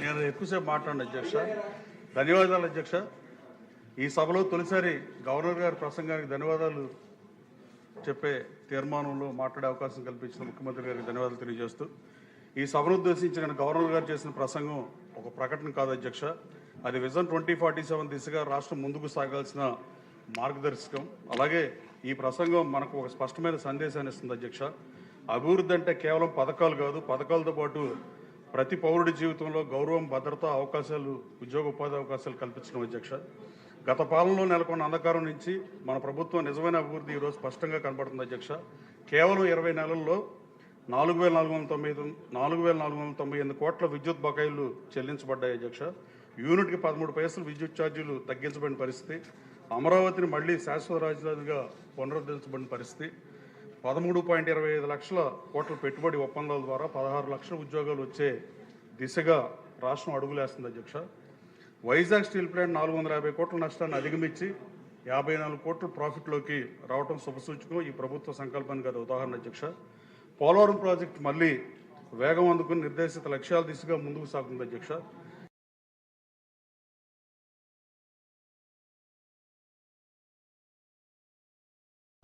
నేను ఎక్కువసేపు మాట్లాడిన అధ్యక్ష. ధన్యవాదాలు అధ్యక్ష. ఈ సభలో తొలిసారి గవర్నర్ గారి ప్రసంగానికి ధన్యవాదాలు చెప్పే తీర్మానంలో మాట్లాడే అవకాశం కల్పించిన ముఖ్యమంత్రి గారికి ధన్యవాదాలు తెలియజేస్తూ, ఈ సభను ఉద్దేశించిన గవర్నర్ గారు చేసిన ప్రసంగం ఒక ప్రకటన కాదు అధ్యక్ష. అది విజన్ 2047 దిశగా రాష్ట్రం ముందుకు సాగాల్సిన మార్గదర్శకం. అలాగే ఈ ప్రసంగం మనకు ఒక స్పష్టమైన సందేశాన్ని ఇస్తుంది అధ్యక్ష. అభివృద్ధి అంటే కేవలం పథకాలు కాదు, పథకాలతో పాటు ప్రతి పౌరుడి జీవితంలో గౌరవం, భద్రత, అవకాశాలు, ఉద్యోగ ఉపాధి అవకాశాలు కల్పించడం అధ్యక్ష. గత పాలనలో నెలకొన్న అంధకారం నుంచి మన ప్రభుత్వం నిజమైన అభివృద్ధి ఈరోజు స్పష్టంగా కనబడుతుంది అధ్యక్ష. కేవలం 20 నెలల్లో 4,498 కోట్ల విద్యుత్ బకాయిలు చెల్లించబడ్డాయి అధ్యక్ష. యూనిట్కి 13 పైసలు విద్యుత్ ఛార్జీలు తగ్గించబడిన పరిస్థితి. అమరావతిని మళ్లీ శాశ్వత రాజధానిగా పునరుద్ధరించబడిన పరిస్థితి. 13.25 లక్షల కోట్ల పెట్టుబడి ఒప్పందాల ద్వారా 16 లక్షల ఉద్యోగాలు వచ్చే దిశగా రాష్ట్రం అడుగులేస్తుంది అధ్యక్ష. వైజాగ్ స్టీల్ ప్లాంట్ 450 కోట్ల నష్టాన్ని అధిగమించి 54 కోట్ల ప్రాఫిట్లోకి రావడం శుభసూచకం. ఈ ప్రభుత్వ సంకల్పానికి అది ఉదాహరణ అధ్యక్ష. పోలవరం ప్రాజెక్టు మళ్లీ వేగం అందుకుని నిర్దేశిత లక్ష్యాల దిశగా ముందుకు సాగుతుంది అధ్యక్ష.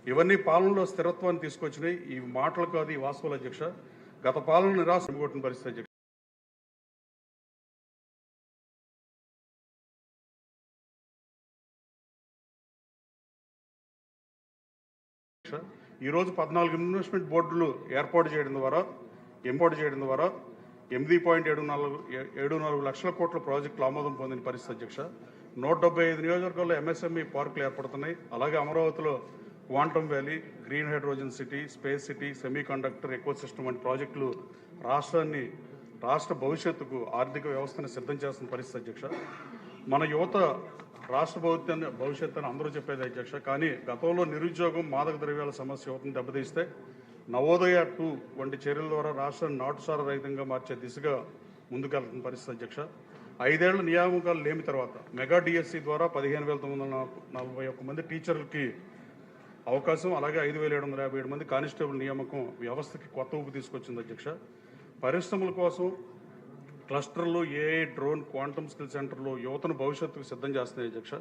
ఇవన్నీ పాలనలో స్థిరత్వాన్ని తీసుకొచ్చినాయి. ఈ మాటలు కాదు, ఈ వాస్తవాలు అధ్యక్ష. గత పాలన నిరాశ కొట్టిన పరిస్థితి అధ్యక్ష. ఈరోజు 14 ఇన్వెస్ట్మెంట్ బోర్డులు ఏర్పాటు చేయడం ద్వారా 8.74 లక్షల కోట్ల ప్రాజెక్టులు ఆమోదం పొందిన పరిస్థితి అధ్యక్ష. 175 నియోజకవర్గాల్లో ఎంఎస్ఎంఈ పార్కులు ఏర్పడుతున్నాయి. అలాగే అమరావతిలో quantum valley, green hydrogen city, space city, semi conductor ecosystem వంటి ప్రాజెక్టులు రాష్ట్ర భవిష్యత్తుకు ఆర్థిక వ్యవస్థను సిద్ధం చేస్తున్న పరిస్థితి అధ్యక్ష. మన యువత రాష్ట్ర భవిష్యత్తు అని అందరూ చెప్పేది అధ్యక్ష. కానీ గతంలో నిరుద్యోగం, మాదక ద్రవ్యాల సమస్య యువతను దెబ్బతీస్తే నవోదయ 2 వంటి చర్యల ద్వారా రాష్ట్రాన్ని నాటుసార రహితంగా మార్చే దిశగా ముందుకెళ్తున్న పరిస్థితి అధ్యక్ష. 5 ఏళ్ల నియామకాలు లేమి తర్వాత మెగా డిఎస్సి ద్వారా 15,941 మంది టీచర్లకి అవకాశం, అలాగే 5,757 మంది కానిస్టేబుల్ నియామకం వ్యవస్థకి కొత్త ఊపు తీసుకొచ్చింది అధ్యక్ష. పరిశ్రమల కోసం క్లస్టర్లు, ఏఐ, డ్రోన్, క్వాంటమ్ స్కిల్ సెంటర్లు యువతను భవిష్యత్తుకు సిద్ధం చేస్తున్నాయి అధ్యక్ష.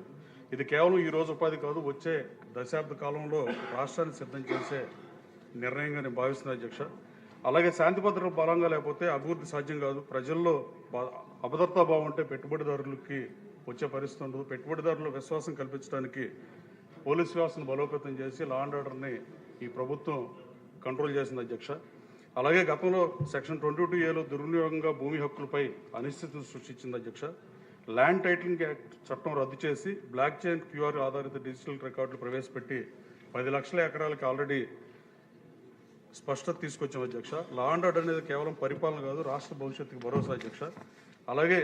ఇది కేవలం ఈ రోజు ఉపాధి కాదు, వచ్చే దశాబ్ద కాలంలో రాష్ట్రాన్ని సిద్ధం చేసే నిర్ణయంగా నేను భావిస్తున్నాను అధ్యక్ష. అలాగే శాంతి భద్రతలు బలంగా లేకపోతే అభివృద్ధి సాధ్యం కాదు. ప్రజల్లో అభద్రతా భావం ఉంటే పెట్టుబడిదారులకి వచ్చే పరిస్థితి ఉండదు. పెట్టుబడిదారుల విశ్వాసం కల్పించడానికి పోలీస్ వ్యవస్థను బలోపేతం చేసి లా అండ్ ఆర్డర్ని ఈ ప్రభుత్వం కంట్రోల్ చేసింది అధ్యక్ష. అలాగే గతంలో సెక్షన్ 22A దుర్వినియోగంగా భూమి హక్కులపై అనిశ్చితిని సృష్టించింది అధ్యక్ష. ల్యాండ్ టైటిలింగ్ యాక్ట్ చట్టం రద్దు చేసి బ్లాక్ చైన్ క్యూఆర్ ఆధారిత డిజిటల్ రికార్డులు ప్రవేశపెట్టి 10 లక్షల ఎకరాలకి ఆల్రెడీ స్పష్టత తీసుకొచ్చాం అధ్యక్ష. లా అండ్ ఆర్డర్ అనేది కేవలం పరిపాలన కాదు, రాష్ట్ర భవిష్యత్తుకు భరోసా అధ్యక్ష. అలాగే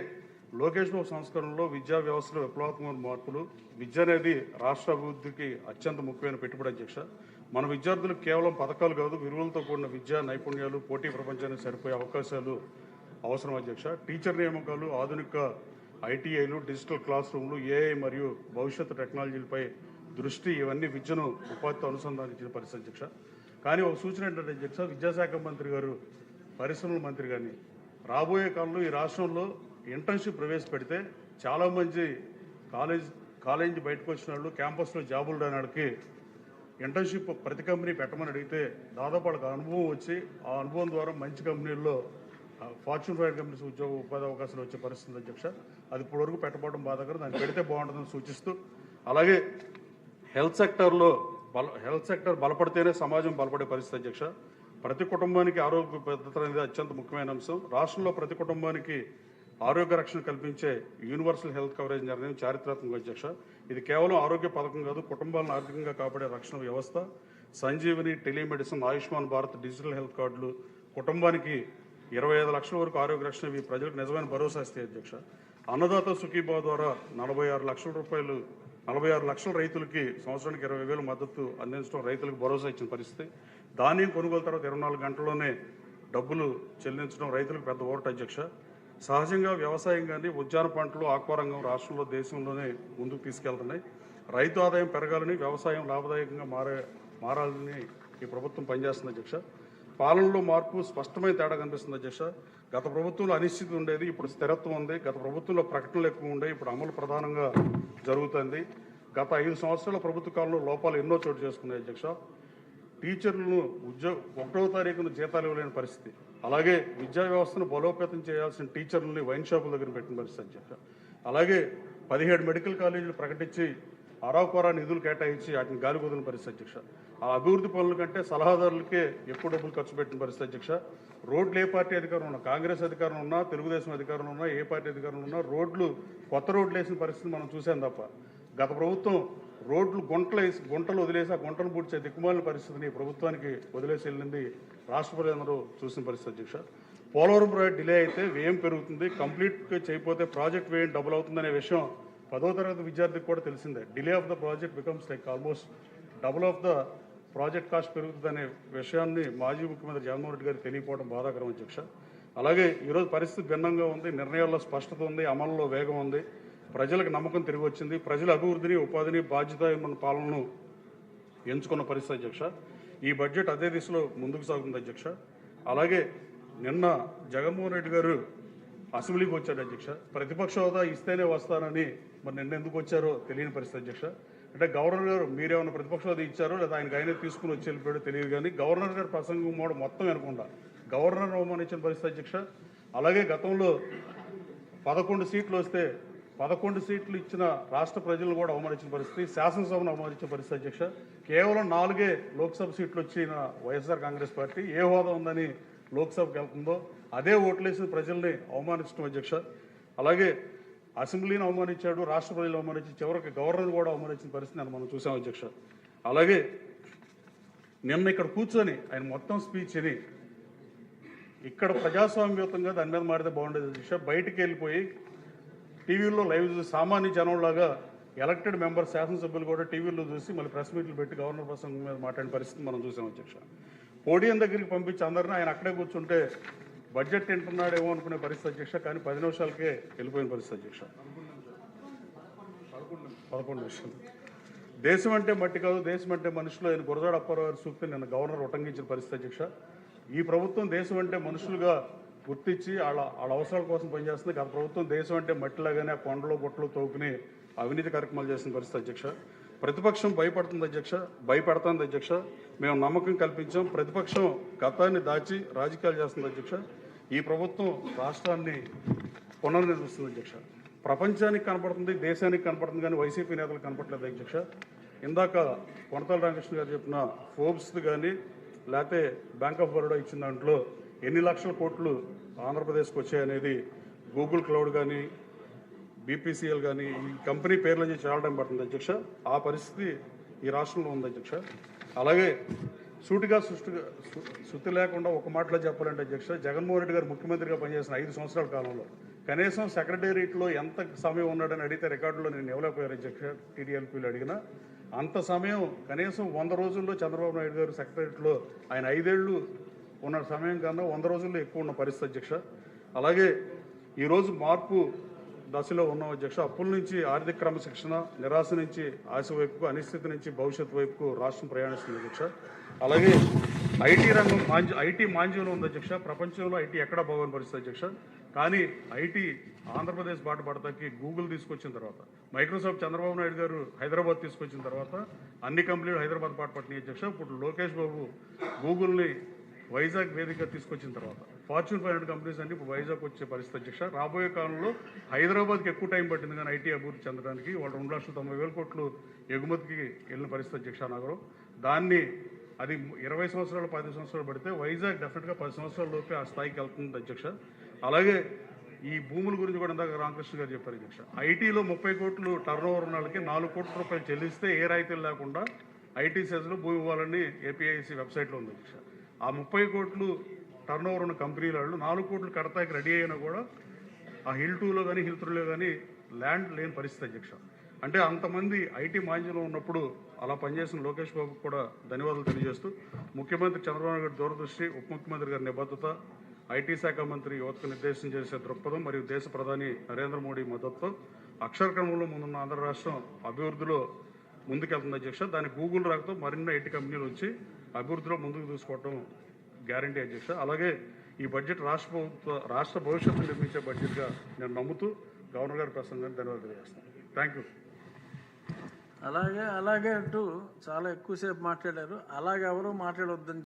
లోకేష్ బాబు సంస్కరణలో విద్యా వ్యవస్థలో విప్లవాత్మక మార్పులు. విద్య అనేది రాష్ట్ర అభివృద్ధికి అత్యంత ముఖ్యమైన పెట్టుబడి అధ్యక్ష. మన విద్యార్థులకు కేవలం పథకాలు కాదు, విలువలతో కూడిన విద్యా నైపుణ్యాలు, పోటీ ప్రపంచానికి సరిపోయే అవకాశాలు అవసరం అధ్యక్ష. టీచర్ నియామకాలు, ఆధునిక ఐటీఐలు, డిజిటల్ క్లాస్ రూమ్లు, ఏఐ మరియు భవిష్యత్తు టెక్నాలజీలపై దృష్టి, ఇవన్నీ విద్యను ఉపాధితో అనుసంధానించిన పరిస్థితి అధ్యక్ష. కానీ ఒక సూచన ఏంటంటే అధ్యక్ష, విద్యాశాఖ మంత్రి గారు, పరిశ్రమల మంత్రి కానీ రాబోయే కాలంలో ఈ రాష్ట్రంలో ఇంటర్న్షిప్ ప్రవేశపెడితే చాలామంది కాలేజీ బయటకు వచ్చిన వాళ్ళు, క్యాంపస్లో జాబులు రాని వాళ్ళకి ఇంటర్న్షిప్ ప్రతి కంపెనీ పెట్టమని అడిగితే దాదాపు వాళ్ళకి అనుభవం వచ్చి ఆ అనుభవం ద్వారా మంచి కంపెనీల్లో ఫార్చ్యూన్ 500 కంపెనీస్ ఉద్యోగ ఉపాధి అవకాశాలు వచ్చే పరిస్థితి అధ్యక్ష. అది ఇప్పటివరకు పెట్టబడడం బాధాకరం. దాన్ని పెడితే బాగుంటుందని సూచిస్తూ, అలాగే హెల్త్ సెక్టర్ బలపడితేనే సమాజం బలపడే పరిస్థితి అధ్యక్ష. ప్రతి కుటుంబానికి ఆరోగ్య భద్రత అనేది అత్యంత ముఖ్యమైన అంశం. రాష్ట్రంలో ప్రతి కుటుంబానికి ఆరోగ్య రక్షణ కల్పించే యూనివర్సల్ హెల్త్ కవరేజ్ నిర్ణయం చారిత్రాత్మక అధ్యక్ష. ఇది కేవలం ఆరోగ్య పథకం కాదు, కుటుంబాలను ఆర్థికంగా కాపాడే రక్షణ వ్యవస్థ. Sanjeevani, telemedicine, Ayushman Bharat, digital health కార్డులు కుటుంబానికి 25 లక్షల వరకు ఆరోగ్య రక్షణ ఇవి ప్రజలకు నిజమైన భరోసా ఇస్తాయి అధ్యక్ష. అన్నదాత సుఖీభావ ద్వారా 46 లక్షల రైతులకి సంవత్సరానికి 20,000 మద్దతు అందించడం రైతులకు భరోసా ఇచ్చిన పరిస్థితి. ధాన్యం కొనుగోలు తర్వాత 24 గంటల్లోనే డబ్బులు చెల్లించడం రైతులకు పెద్ద ఓటు అధ్యక్ష. సహజంగా వ్యవసాయం కానీ, ఉద్యాన పంటలు, ఆక్వా రంగం రాష్ట్రంలో దేశంలోనే ముందుకు తీసుకెళ్తున్నాయి. రైతు ఆదాయం పెరగాలని, వ్యవసాయం లాభదాయకంగా మారాలని ఈ ప్రభుత్వం పనిచేస్తుంది అధ్యక్ష. పాలనలో మార్పు స్పష్టమైన తేడా కనిపిస్తుంది అధ్యక్ష. గత ప్రభుత్వంలో అనిశ్చితి ఉండేది, ఇప్పుడు స్థిరత్వం ఉంది. గత ప్రభుత్వంలో ప్రకటనలు ఎక్కువ ఉండే, ఇప్పుడు అమలు ప్రధానంగా జరుగుతుంది. గత 5 సంవత్సరాల ప్రభుత్వ కాలంలో లోపాలు ఎన్నో చోటు చేసుకున్నాయి అధ్యక్ష. టీచర్లను 1వ తారీఖున జీతాలు ఇవ్వలేని పరిస్థితి, అలాగే విద్యా వ్యవస్థను బలోపేతం చేయాల్సిన టీచర్లని వైన్ షాపుల దగ్గర పెట్టిన పరిస్థితి అధ్యక్ష. అలాగే 17 మెడికల్ కాలేజీలు ప్రకటించి అరాకొరా నిధులు కేటాయించి వాటిని గాలి కుదిలిన పరిస్థితి అధ్యక్ష. ఆ అభివృద్ధి పనుల కంటే సలహాదారులకే ఎక్కువ డబ్బులు ఖర్చు పెట్టిన పరిస్థితి అధ్యక్ష. రోడ్లు ఏ పార్టీ అధికారం ఉన్నా, కాంగ్రెస్ అధికారం ఉన్నా, తెలుగుదేశం అధికారం ఉన్నా, ఏ పార్టీ అధికారం ఉన్నా రోడ్లు కొత్త రోడ్లు వేసిన పరిస్థితి మనం చూసాం తప్ప, గత ప్రభుత్వం రోడ్లు గుంటలు వదిలేసి ఆ గుంటలు పూడ్చే దిక్కుమాలిన పరిస్థితిని ప్రభుత్వానికి వదిలేసి వెళ్ళింది రాష్ట్ర ప్రజలందరూ చూసిన పరిస్థితి అధ్యక్ష. పోలవరం ప్రాజెక్ట్ డిలే అయితే వ్యయం పెరుగుతుంది, కంప్లీట్గా చేయకపోతే ప్రాజెక్ట్ వ్యయం డబుల్ అవుతుందనే విషయం 10వ తరగతి విద్యార్థికి కూడా తెలిసిందే. Delay of the project becomes like almost double of the project cost పెరుగుతుందనే విషయాన్ని మాజీ ముఖ్యమంత్రి జగన్మోహన్ రెడ్డి గారికి తెలియకపోవడం బాధాకరం అధ్యక్ష. అలాగే ఈరోజు పరిస్థితి భిన్నంగా ఉంది, నిర్ణయాల్లో స్పష్టత ఉంది, అమలులో వేగం ఉంది, ప్రజలకు నమ్మకం తిరిగి వచ్చింది, ప్రజల అభివృద్ధిని, ఉపాధిని, బాధ్యతాయుతమైన పాలనను ఎంచుకున్న పరిస్థితి అధ్యక్ష. ఈ బడ్జెట్ అదే దిశలో ముందుకు సాగుతుంది అధ్యక్ష. అలాగే నిన్న జగన్మోహన్ రెడ్డి గారు అసెంబ్లీకి వచ్చాడు అధ్యక్ష. ప్రతిపక్ష హోదా ఇస్తేనే వస్తానని మరి నిన్న ఎందుకు వచ్చారో తెలియని పరిస్థితి అధ్యక్ష. అంటే గవర్నర్ గారు మీరేమన్నా ప్రతిపక్ష హోదా ఇచ్చారో లేదా ఆయనకు తీసుకుని వచ్చి వెళ్ళిపోయాడో తెలియదు, కానీ గవర్నర్ గారు ప్రసంగం కూడా మొత్తం వినకుండా గవర్నర్ అవమానించిన పరిస్థితి అధ్యక్ష. అలాగే గతంలో 11 సీట్లు వస్తే 11 సీట్లు ఇచ్చిన రాష్ట్ర ప్రజలను కూడా అవమానించిన పరిస్థితి, శాసనసభను అవమానించిన పరిస్థితి అధ్యక్ష. కేవలం 4 లోక్సభ సీట్లు వచ్చిన వైఎస్ఆర్ కాంగ్రెస్ పార్టీ ఏ హోదా ఉందని లోక్సభకి వెళ్తుందో అదే ఓట్లేసిన ప్రజల్ని అవమానించడం అధ్యక్ష. అలాగే అసెంబ్లీని అవమానించాడు, రాష్ట్ర ప్రజలు అవమానించి చివరికి గవర్నర్ కూడా అవమానించిన పరిస్థితి మనం చూసాం అధ్యక్ష. అలాగే నిన్న ఇక్కడ కూర్చొని ఆయన మొత్తం స్పీచ్ అని ఇక్కడ ప్రజాస్వామ్యయుతంగా దాని మీద మాడితే బాగుండేది అధ్యక్ష. బయటికి వెళ్ళిపోయి టీవీల్లో లైవ్ చూసి సామాన్య జనంలాగా ఎలక్టెడ్ మెంబర్ శాసనసభ్యులు కూడా టీవీల్లో చూసి మళ్ళీ ప్రెస్ మీట్లు పెట్టి గవర్నర్ ప్రసంగం మీద మాట్లాడిన పరిస్థితి మనం చూసాం అధ్యక్ష. పోడియం దగ్గరికి పంపించి అందరినీ ఆయన అక్కడే కూర్చుంటే బడ్జెట్ తింటున్నాడేమో అనుకునే పరిస్థితి అధ్యక్ష. కానీ 10 నిమిషాలకే వెళ్ళిపోయిన పరిస్థితి అధ్యక్ష. 11 నిమిషాలు. దేశం అంటే మట్టి కాదు, దేశం అంటే మనుషులు ఆయన గురజాడ అప్పారావు గారి సూక్తిని నిన్న గవర్నర్ ఉటంకించిన పరిస్థితి అధ్యక్ష. ఈ ప్రభుత్వం దేశం అంటే మనుషులుగా గుర్తించి వాళ్ళ అవసరాల కోసం పనిచేస్తుంది. గత ప్రభుత్వం దేశం అంటే మట్టిలాగానే ఆ కొండలు గుట్టలు తోపుని అవినీతి కార్యక్రమాలు చేసిన పరిస్థితి అధ్యక్ష. ప్రతిపక్షం భయపడుతుంది అధ్యక్ష, భయపడుతుంది అధ్యక్ష. మేము నమ్మకం కల్పించాం. ప్రతిపక్షం గతాన్ని దాచి రాజకీయాలు చేస్తుంది అధ్యక్ష. ఈ ప్రభుత్వం రాష్ట్రాన్ని పునర్నిర్మిస్తుంది అధ్యక్ష. ప్రపంచానికి కనపడుతుంది, దేశానికి కనపడుతుంది, కానీ వైసీపీ నేతలు కనపడలేదు అధ్యక్ష. ఇందాక కొనతాల రామకృష్ణ గారు చెప్పిన ఫోర్బ్స్ కానీ లేకపోతే బ్యాంక్ ఆఫ్ బరోడా ఇచ్చిన దాంట్లో ఎన్ని లక్షల కోట్లు ఆంధ్రప్రదేశ్కి వచ్చాయనేది గూగుల్ క్లౌడ్ కానీ బీపీసీఎల్ కానీ ఈ కంపెనీ పేర్లని చాలా టైం పడుతుంది అధ్యక్ష. ఆ పరిస్థితి ఈ రాష్ట్రంలో ఉంది అధ్యక్ష. అలాగే సూటిగా శుద్ధి లేకుండా ఒక మాటలో చెప్పాలంటే అధ్యక్ష, జగన్మోహన్ రెడ్డి గారు ముఖ్యమంత్రిగా పనిచేసిన 5 సంవత్సరాల కాలంలో కనీసం సెక్రటేరియట్లో ఎంత సమయం ఉన్నాడని అడిగితే రికార్డులో నేను ఇవ్వలేకపోయారు అధ్యక్ష. టీడీఎల్పీలు అడిగినా అంత సమయం కనీసం 100 రోజుల్లో చంద్రబాబు నాయుడు గారు సెక్రటేరియట్లో ఆయన 5 ఏళ్ళు ఉన్న సమయం కన్నా 100 రోజుల్లో ఎక్కువ ఉన్న పరిస్థితి అధ్యక్ష. అలాగే ఈరోజు మార్పు దశలో ఉన్నాం అధ్యక్ష. అప్పుల నుంచి ఆర్థిక క్రమశిక్షణ, నిరాశ నుంచి ఆశ వైపుకు, అనిశ్చితి నుంచి భవిష్యత్తు వైపుకు రాష్ట్రం ప్రయాణిస్తుంది అధ్యక్ష. అలాగే ఐటీ రంగం ఐటీ మాంద్యంలో ఉంది అధ్యక్ష. ప్రపంచంలో ఐటీ ఎక్కడా బాగోని పరిస్థితి అధ్యక్ష. కానీ ఐటీ ఆంధ్రప్రదేశ్ బాట పడతాకి గూగుల్ తీసుకొచ్చిన తర్వాత, మైక్రోసాఫ్ట్ చంద్రబాబు నాయుడు గారు హైదరాబాద్ తీసుకొచ్చిన తర్వాత అన్ని కంపెనీలు హైదరాబాద్ బాట పట్టినాయి అధ్యక్ష. ఇప్పుడు లోకేష్ బాబు గూగుల్ని వైజాగ్ వేదికగా తీసుకొచ్చిన తర్వాత ఫార్చ్యూన్ 500 కంపెనీస్ అన్ని ఇప్పుడు వైజాగ్ వచ్చే పరిస్థితి అధ్యక్ష. రాబోయే కాలంలో హైదరాబాద్కి ఎక్కువ టైం పట్టింది కానీ ఐటీ అభివృద్ధి చెందడానికి. వాళ్ళు 2,90,000 కోట్లు ఎగుమతికి వెళ్ళిన పరిస్థితి అధ్యక్ష నగరం. దాన్ని అది 20 సంవత్సరాలు 10 సంవత్సరాలు పడితే వైజాగ్ డెఫినెట్గా 10 సంవత్సరాల లోపే ఆ స్థాయికి వెళ్తుంది అధ్యక్ష. అలాగే ఈ భూముల గురించి కూడా ఇందాక రామకృష్ణ గారు చెప్పారు అధ్యక్ష. ఐటీలో 30 కోట్లు టర్న్ ఓవర్ ఉన్న వాళ్ళకి 4 కోట్ల రూపాయలు చెల్లిస్తే ఏ రాయితీలు లేకుండా ఐటీ సెజ్లో భూమి ఇవ్వాలని ఏపీఐసి వెబ్సైట్లో ఉంది అధ్యక్ష. ఆ 30 కోట్లు టర్న్ ఓవర్ ఉన్న కంపెనీల వాళ్ళు 4 కోట్లు కడతాకి రెడీ అయినా కూడా ఆ హిల్ 2లో కానీ హిల్ 3లో కానీ ల్యాండ్ లేని పరిస్థితి అధ్యక్ష. అంటే అంతమంది ఐటీ మాంద్యంలో ఉన్నప్పుడు అలా పనిచేసిన లోకేష్ బాబుకు కూడా ధన్యవాదాలు తెలియజేస్తూ, ముఖ్యమంత్రి చంద్రబాబు గారి దూరదృష్టి, ఉప ముఖ్యమంత్రి గారి నిబద్ధత, ఐటీ శాఖ మంత్రి యువతకు నిర్దేశం చేసే దృక్పథం మరియు దేశ ప్రధాని నరేంద్ర మోడీ మద్దతుతో అక్షరక్రమంలో ముందున్న ఆంధ్ర రాష్ట్రం అభివృద్ధిలో ముందుకెళ్తుంది అధ్యక్ష. దానికి గూగుల్ రాకతో మరిన్ని ఐటీ కంపెనీలు వచ్చి అభివృద్ధిలో ముందుకు తీసుకోవటం గ్యారంటీ అధ్యక్ష. అలాగే ఈ బడ్జెట్ రాష్ట్ర భవిష్యత్తు నిర్మించే బడ్జెట్గా నేను నమ్ముతూ గవర్నర్ గారి ప్రసంగాన్ని ధన్యవాదాలు తెలియజేస్తాను. Thank you. అలాగే అంటూ చాలా ఎక్కువసేపు మాట్లాడారు. అలాగే ఎవరూ మాట్లాడొద్దని